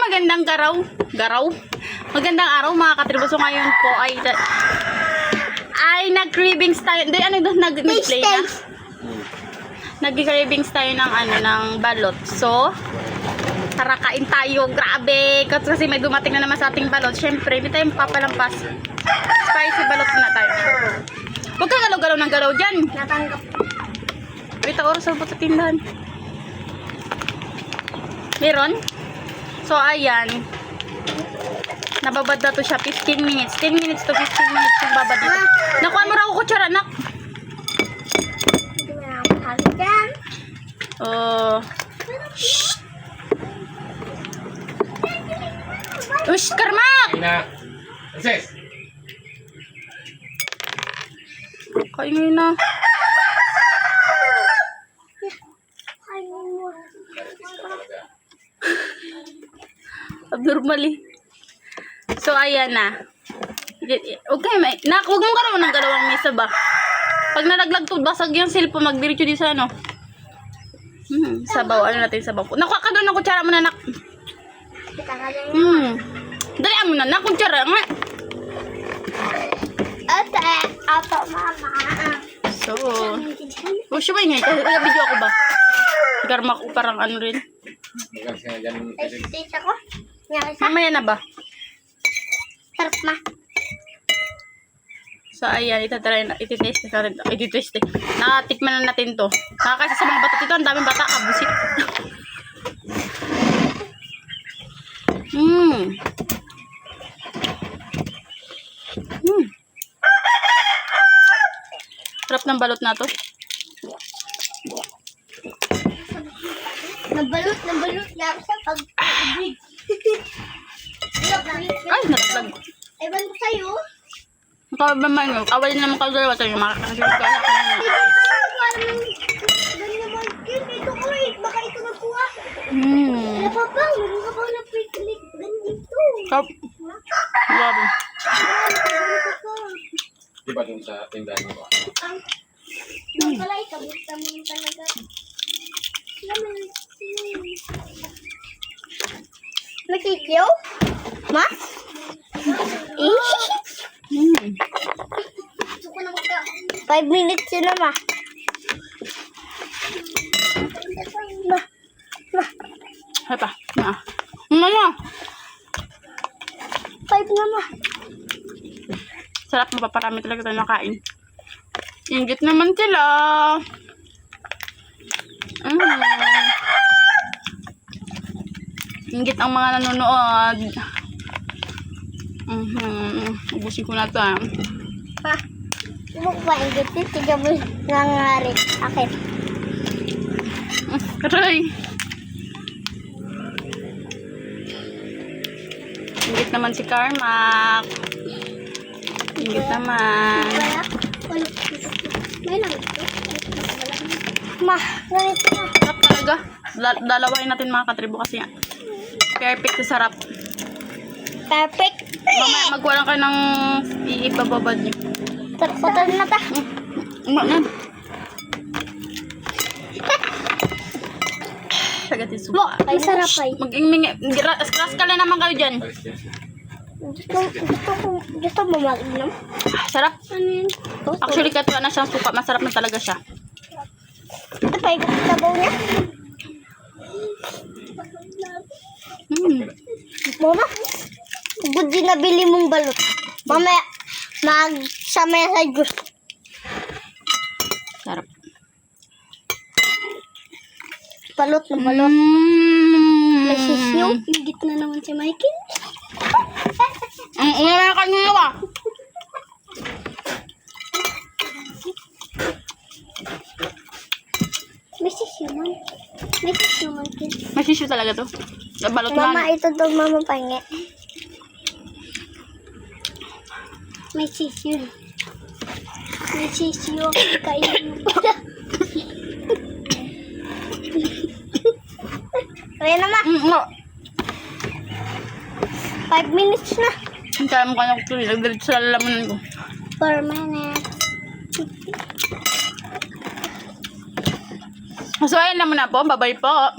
magandang magandang araw mga katribo. So ngayon po ay nag-cravings tayo. Hindi, ano doon nag-play na? Nag-cravings tayo ng ng balot. So, tara kain tayo. Grabe. Kasi may dumating na naman sa ating balot. Syempre, hindi tayo papalampas. Spicy balot na tayo. Huwag kang galaw-galaw ng galaw dyan. Natanggap. Wait, oras sa tindahan. Meron? So, ayan. Nababad na to siya. 15 minutes. 10 minutes to 15 minutes yung babad dito. Nakuha mo raw ako kutsara, nak. Hindi mo na ako hagdan. Oh. Shh. Ush, Karmak! Sis! Kaingay na. Abnormally. So, ayan na. Okay, nak, huwag mong garaw ng galawang mesa ba? Pag nalaglag to, basag yung cellphone, magdiretso di sa ano. Sabaw, ano natin sabaw. Nakuha ka doon ng kutsara mo na, nak. Dalian mo na, nak, kutsara nga. Ate, apo, mama. So, siya ba ingay? Nag-video ako ba? Garma ko parang ano rin. Taste ako. Mamaya na ba? Sarap ma. So, ayan, itatry na, ititest na rin. Ititest eh. Nakatikman na natin to. Nakakasa sa mga bato dito, ang daming bata, kabusik. Sarap ng balot na to. Nabalot lang siya pag ibig. Ay, nalaglag. Ewan ko sa'yo. Nakabaman yun. Awal na naman kagalawa sa'yo. Makakasirap ka sa kanina. Ito ko eh. Baka ito nagkuha. Wala pa pa. Meron ka pa na picnic. Ganito. Sarap. Grabe. Di ba dun sa tindahan mo ba? Ang pala ikabusta mo talaga. Nakikiyaw? Ma? Gusto ko na 5 minutes sila, ma. Ay pa. Mama. 5 na, ma. Sarap, mapaparami talaga tayo nakain. Inggit naman sila. Inggit ang mga nanonood. Ubusin ko na ito. Ha? Ano ko ba ingit? Tiga mo nangyari. Akit. Aray. Inggit naman si Carmack. Inggit naman. Wala. May lang. Ma, ganito na. Sarap talaga. Dalawain natin mga katribo kasi perfect sa sarap. Perfect. Mamaya magwalan ka ng iipababad niyo. Patan na ta. Sagatin suka. Ay, sarap ay. Ras ka na naman kayo dyan. Gusto mo mag-inom? Sarap. Ano yun? Actually, kahit wala na siyang suka, masarap na talaga siya. Ito pa, ikot sa sabaw niya. Mama, good din nabili mong balot. Mamaya, magsamaya sa juice. Sarap. Balot na balot. May sisyo. Higit na naman si Michael. Wala ka nyo ba? May sisyo man. May sisyo man. Masisyo talaga to. Balot Mama, man. ito daw mama pangi. May sisyo. May sisyo. Kainin mo. Ayan na ma. 5 minutes na. Ang kaya mo kanya ko tuloy. Nagdiretso sa lalamunan ko. 4 minutes. So, ayan na muna po. Bye-bye po.